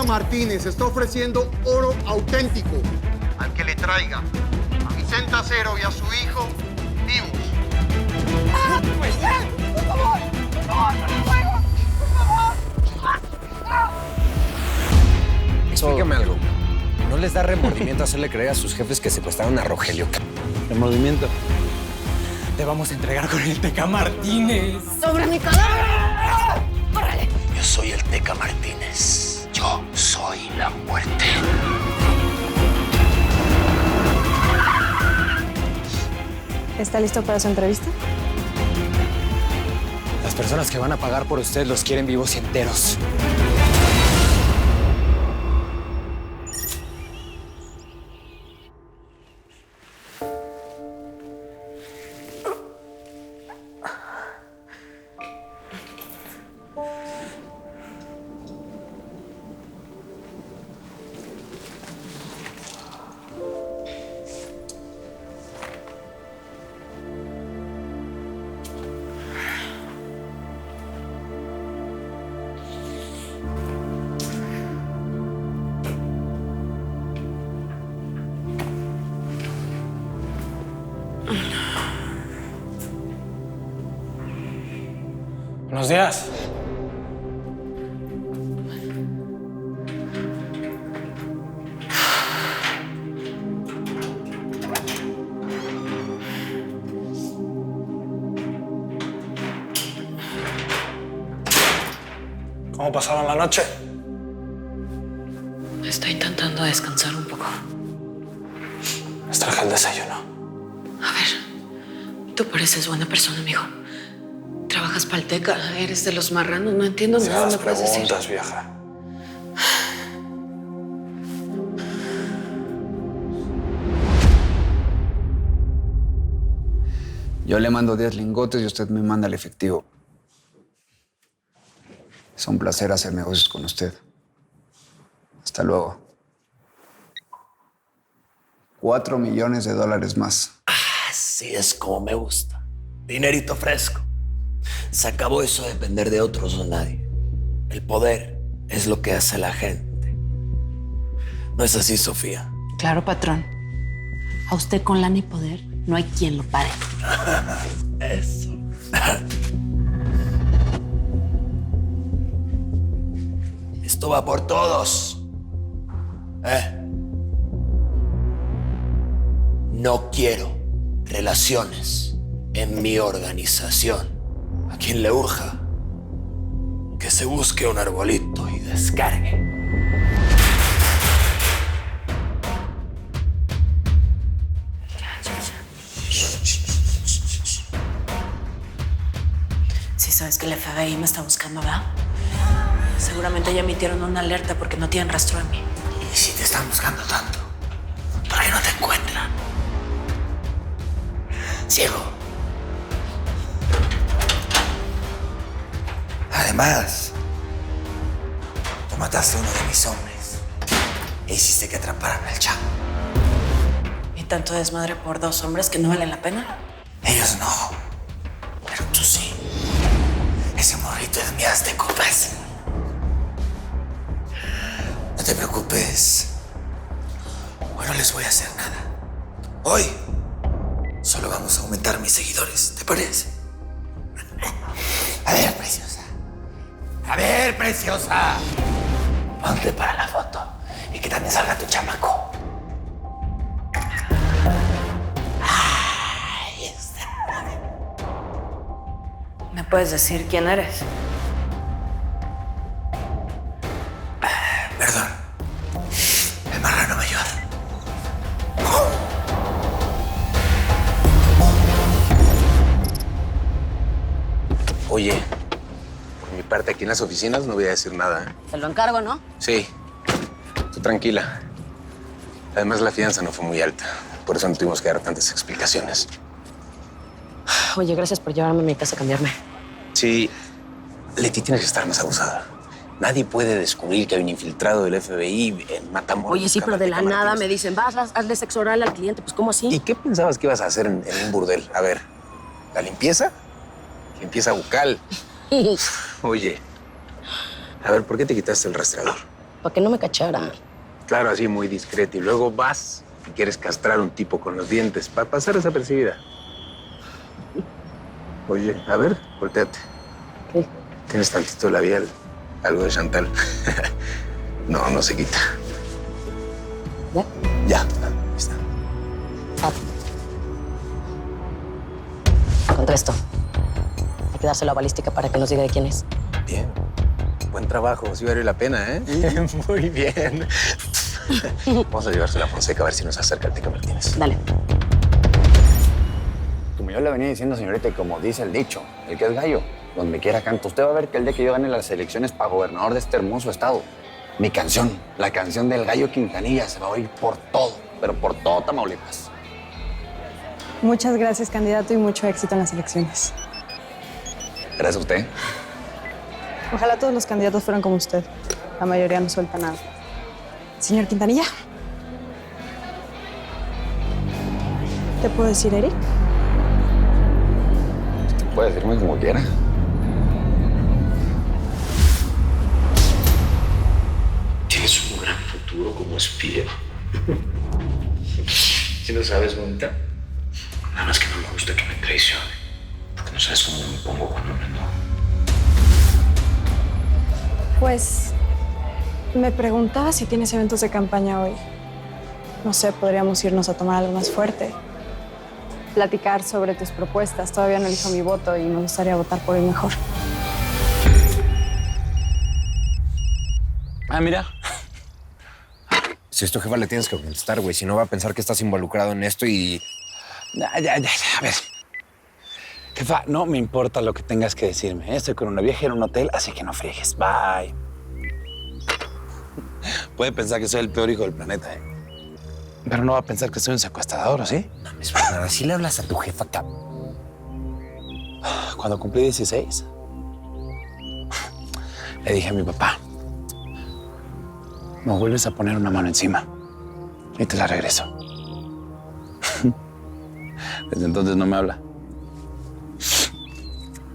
Martínez está ofreciendo oro auténtico al que le traiga a Vicente Acero y a su hijo vivos. ¡Por favor! ¡Por favor, no lo juego! ¡Por favor! Explícame algo. ¿No les da remordimiento hacerle creer a sus jefes que secuestraron a Rogelio? ¿Remordimiento? Te vamos a entregar con el Teca Martínez. ¡Sobre mi cadáver! ¡Órale! Yo soy el Teca Martínez. Yo soy la muerte. ¿Está listo para su entrevista? Las personas que van a pagar por usted los quieren vivos y enteros. Buenos días. ¿Cómo pasaron la noche? Estoy intentando descansar un poco. Les traje el desayuno. A ver, tú pareces buena persona, amigo. Trabajas para el Teca, eres de los marranos, no entiendo nada, ¿me puedes decir? Preguntas, vieja. Yo le mando 10 lingotes y usted me manda el efectivo. Es un placer hacer negocios con usted. Hasta luego. $4 millones más. Así es como me gusta. Dinerito fresco. Se acabó eso de depender de otros o nadie. El poder es lo que hace la gente. ¿No es así, Sofía? Claro, patrón. A usted con lana y poder no hay quien lo pare. Eso. Esto va por todos. No quiero relaciones en mi organización. A quien le urja, que se busque un arbolito y descargue. Sí sabes que el FBI me está buscando, ¿verdad? Seguramente ya emitieron una alerta porque no tienen rastro de mí. ¿Y si te están buscando tanto? ¿Por qué no te encuentran? Ciego. Además, tú mataste a uno de mis hombres e hiciste que atraparan al chavo. ¿Y tanto desmadre por 2 hombres que no valen la pena? Ellos no, pero tú sí. Ese morrito es mi as de copas. No te preocupes. Hoy no les voy a hacer nada. Hoy solo vamos a aumentar mis seguidores, ¿te parece? A ver, preciosa. A ver, preciosa. Ponte para la foto y que también salga tu chamaco. Ahí está. ¿Me puedes decir quién eres? Perdón. El marrano mayor. Oye, por mi parte aquí en las oficinas no voy a decir nada. Te lo encargo, ¿no? Sí, tú tranquila. Además, la fianza no fue muy alta. Por eso no tuvimos que dar tantas explicaciones. Oye, gracias por llevarme a mi casa a cambiarme. Sí, Leti, tienes que estar más abusada. Nadie puede descubrir que hay un infiltrado del FBI en Matamoros. Oye, sí, pero de la nada me dicen, vas, hazle sexo oral al cliente. Pues, ¿cómo así? ¿Y qué pensabas que ibas a hacer en un burdel? A ver, ¿la limpieza? Limpieza bucal. Oye, a ver, ¿por qué te quitaste el rastreador? para que no me cachara. Claro, así muy discreto. Y luego vas y quieres castrar a un tipo con los dientes para pasar desapercibida. Oye, a ver, volteate. ¿Qué? Tienes tantito labial, algo de Chantal. No, no se quita. ¿Ya? Ya, ahí está. Contra esto. Hay que dárselo a balística para que nos diga de quién es. Bien. Buen trabajo, sí valió la pena, ¿eh? Muy bien. Vamos a llevársela a Fonseca a ver si nos acerca el Teca Martínez. Dale. Como yo le venía diciendo, señorita, y como dice el dicho, el que es gallo, donde quiera canta. Usted va a ver que el día que yo gane las elecciones para gobernador de este hermoso estado, mi canción, la canción del gallo Quintanilla, se va a oír por todo, pero por todo Tamaulipas. Muchas gracias, candidato, y mucho éxito en las elecciones. Gracias a usted. Ojalá todos los candidatos fueran como usted. La mayoría no suelta nada. Señor Quintanilla. ¿Te puedo decir, Eric? Usted puede decirme como quiera. Tienes un gran futuro como espía. Si no sabes, bonita. Nada más que no me gusta que me traicione. Porque no sabes cómo me pongo cuando me enojo. Pues me preguntaba si tienes eventos de campaña hoy. No sé, podríamos irnos a tomar algo más fuerte. Platicar sobre tus propuestas. Todavía no elijo mi voto y me gustaría votar por el mejor. Ah, mira. Si es tu jefa, le tienes que contestar, güey. Si no, va a pensar que estás involucrado en esto y... Ya, a ver. Jefa, no me importa lo que tengas que decirme. ¿Eh? Estoy con una vieja en un hotel, así que no friegues. Bye. Puede pensar que soy el peor hijo del planeta, ¿eh? Pero no va a pensar que soy un secuestrador, ¿o sí? No me suena nada. ¿Sí le hablas a tu jefa, Cuando cumplí 16, le dije a mi papá, me vuelves a poner una mano encima y te la regreso. Desde entonces no me habla.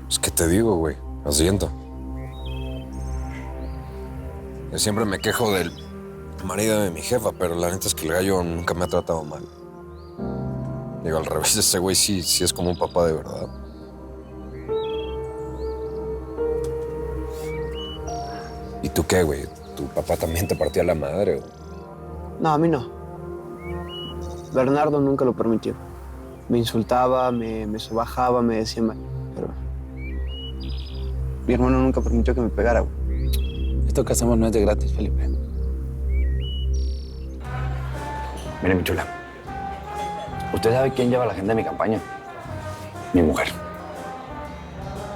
Pues, ¿qué te digo, güey? Lo siento. Yo siempre me quejo del marido de mi jefa, pero la neta es que el gallo nunca me ha tratado mal. Digo, al revés, ese güey sí es como un papá de verdad. ¿Y tú qué, güey? ¿Tu papá también te partía la madre? No, a mí no. Bernardo nunca lo permitió. Me insultaba, me sobajaba, me decía mal. Pero mi hermano nunca permitió que me pegara, güey. Esto que hacemos no es de gratis, Felipe. Mire, mi chula. ¿Usted sabe quién lleva la agenda de mi campaña? Mi mujer.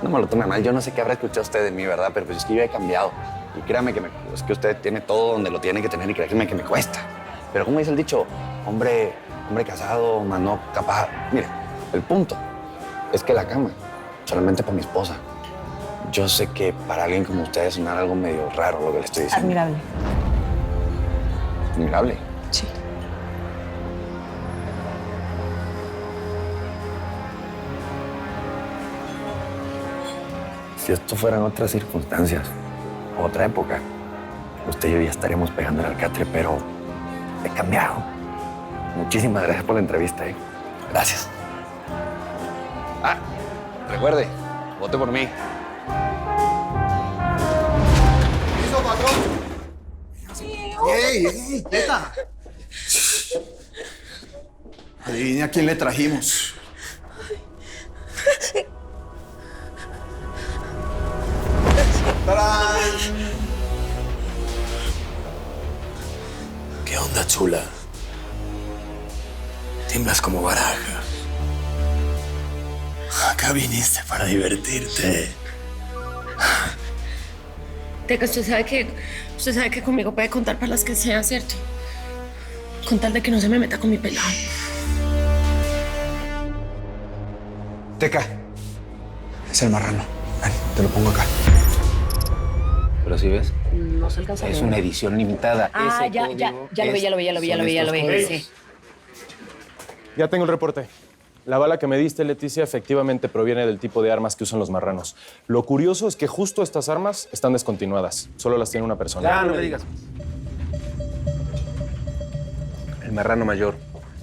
No me lo tome mal. Yo no sé qué habrá escuchado usted de mí, ¿verdad? Pero pues es que yo he cambiado. Y créame que es que usted tiene todo donde lo tiene que tener y créame que me cuesta. Pero como dice el dicho, hombre casado, más no capaz. Mire, el punto es que la cama solamente para mi esposa. Yo sé que para alguien como usted es sonar algo medio raro lo que le estoy diciendo. Admirable. ¿Admirable? Sí. Si esto fueran otras circunstancias, otra época, usted y yo ya estaríamos pegando el alcatre, pero he cambiado. Muchísimas gracias por la entrevista, ¿eh? Gracias. Ah, recuerde, vote por mí. ¿Listo, patrón? ¡Ey, teta! Adivine a quién le trajimos. ¡Tarán! ¿Qué onda, chula? Tiemblas como baraja. Acá viniste para divertirte. Teca, usted sabe que conmigo puede contar para las que sea, ¿cierto? Con tal de que no se me meta con mi pelado. Teca. Es el marrano. Ven, te lo pongo acá. Pero si ves, No se alcanza a ver. es una edición limitada. Ah, Ese ya código lo vi. Sí. Ya tengo el reporte. La bala que me diste, Leticia, efectivamente proviene del tipo de armas que usan los marranos. Lo curioso es que justo estas armas están descontinuadas. Solo las tiene una persona. Ya, no me digas. el Marrano Mayor.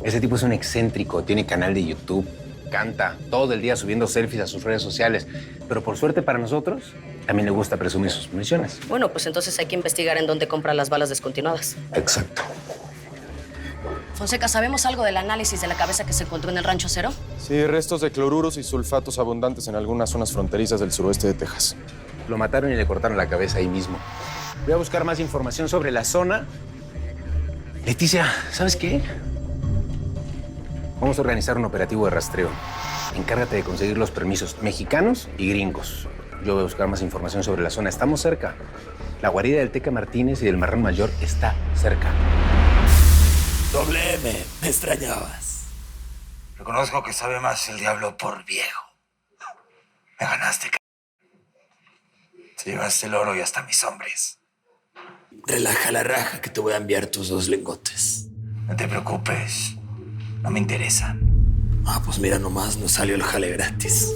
Ese tipo es un excéntrico, tiene canal de YouTube, canta todo el día subiendo selfies a sus redes sociales. Pero por suerte para nosotros, también le gusta presumir sus municiones. Bueno, pues entonces hay que investigar en dónde compra las balas descontinuadas. Exacto. Fonseca, ¿sabemos algo del análisis de la cabeza que se encontró en el Rancho Cero? Sí, restos de cloruros y sulfatos abundantes en algunas zonas fronterizas del suroeste de Texas. Lo mataron y le cortaron la cabeza ahí mismo. Voy a buscar más información sobre la zona. Leticia, ¿sabes qué? Vamos a organizar un operativo de rastreo. Encárgate de conseguir los permisos mexicanos y gringos. Yo voy a buscar más información sobre la zona. Estamos cerca. La guarida del Teca Martínez y del Marrano Mayor está cerca. Doble M, me extrañabas. Reconozco que sabe más el diablo por viejo. Me ganaste, Te llevaste el oro y hasta mis hombres. Relaja la raja que te voy a enviar tus 2 lingotes. No te preocupes, no me interesan. Ah, pues mira nomás, nos salió el jale gratis.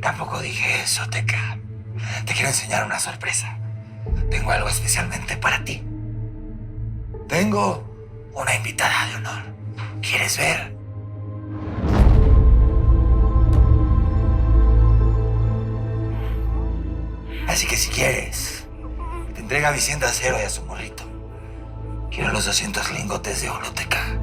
Tampoco dije eso, Teca. Te quiero enseñar una sorpresa. Tengo algo especialmente para ti. Tengo una invitada de honor. ¿Quieres ver? Así que si quieres, te entrega a Vicente Acero y a su morrito. Quiero los 200 lingotes de oro, Teca.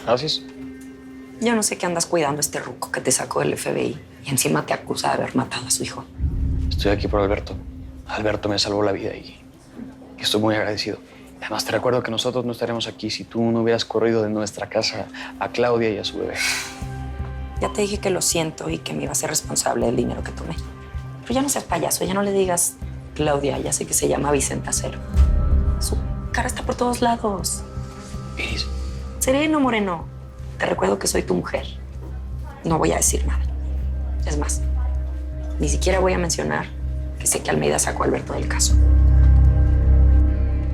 Gracias. Yo no sé qué andas cuidando a este ruco que te sacó del FBI y encima te acusa de haber matado a su hijo. Estoy aquí por Alberto. Alberto me salvó la vida y estoy muy agradecido. Además, te recuerdo que nosotros no estaríamos aquí si tú no hubieras corrido de nuestra casa a Claudia y a su bebé. Ya te dije que lo siento y que me iba a ser responsable del dinero que tomé. Pero ya no seas payaso, ya no le digas Claudia, ya sé que se llama Vicente Acero. Su cara está por todos lados. Iris. Sereno, moreno. Te recuerdo que soy tu mujer. No voy a decir nada. Es más, ni siquiera voy a mencionar que sé que Almeida sacó a Alberto del caso.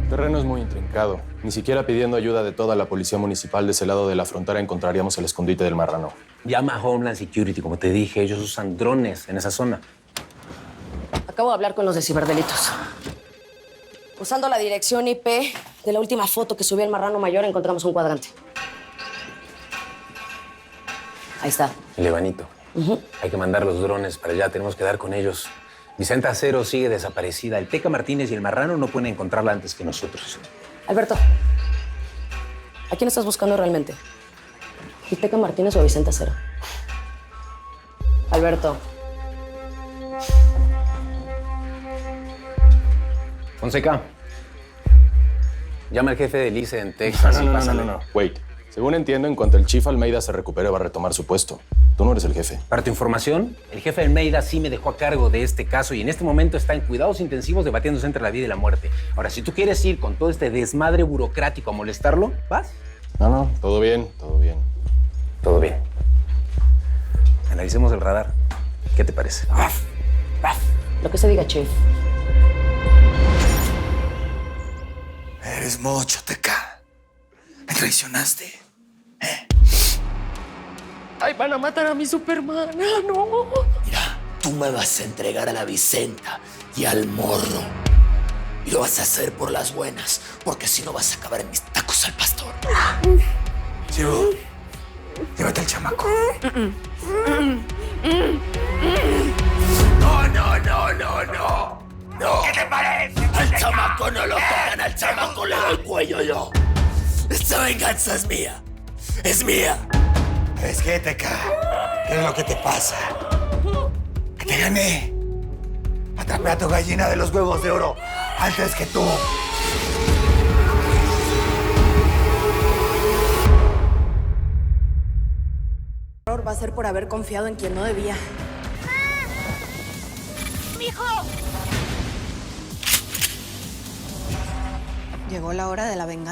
El terreno es muy intrincado. Ni siquiera pidiendo ayuda de toda la policía municipal de ese lado de la frontera encontraríamos el escondite del marrano. Llama a Homeland Security, como te dije. Ellos usan drones en esa zona. Acabo de hablar con los de ciberdelitos. Usando la dirección IP de la última foto que subió el Marrano Mayor, encontramos un cuadrante. Ahí está. El Ebanito. Hay que mandar los drones para allá. Tenemos que dar con ellos. Vicenta Acero sigue desaparecida. El Teca Martínez y el Marrano no pueden encontrarla antes que nosotros. Alberto, ¿a quién estás buscando realmente? ¿El Teca Martínez o Vicente Acero? Alberto. Fonseca, llama al jefe del ICE en Texas y pásale. No. Wait. Según entiendo, en cuanto el Chief Almeida se recupere, va a retomar su puesto. Tú no eres el jefe. Para tu información, el jefe Almeida sí me dejó a cargo de este caso y en este momento está en cuidados intensivos debatiéndose entre la vida y la muerte. Ahora, si tú quieres ir con todo este desmadre burocrático a molestarlo, ¿vas? No, todo bien, todo bien. Todo bien. Analicemos el radar. ¿Qué te parece? Lo que se diga, Chief. Eres mocho, Teca. Me traicionaste. Ay, van a matar a mi supermana, no. Mira, tú me vas a entregar a la Vicenta y al morro. Y lo vas a hacer por las buenas, porque si no vas a acabar en mis tacos al pastor. Chivo, llévate al chamaco. No. ¿Qué te parece? Al chamaco no lo tocan, al chamaco le doy el cuello yo. Esta venganza es mía. Es mía. ¿Sabes qué, Teca? ¿Qué es lo que te pasa? Que te gané. Atrapé a tu gallina de los huevos de oro antes que tú. Va a ser por haber confiado en quien no debía. ¡Mijo! Llegó la hora de la venganza.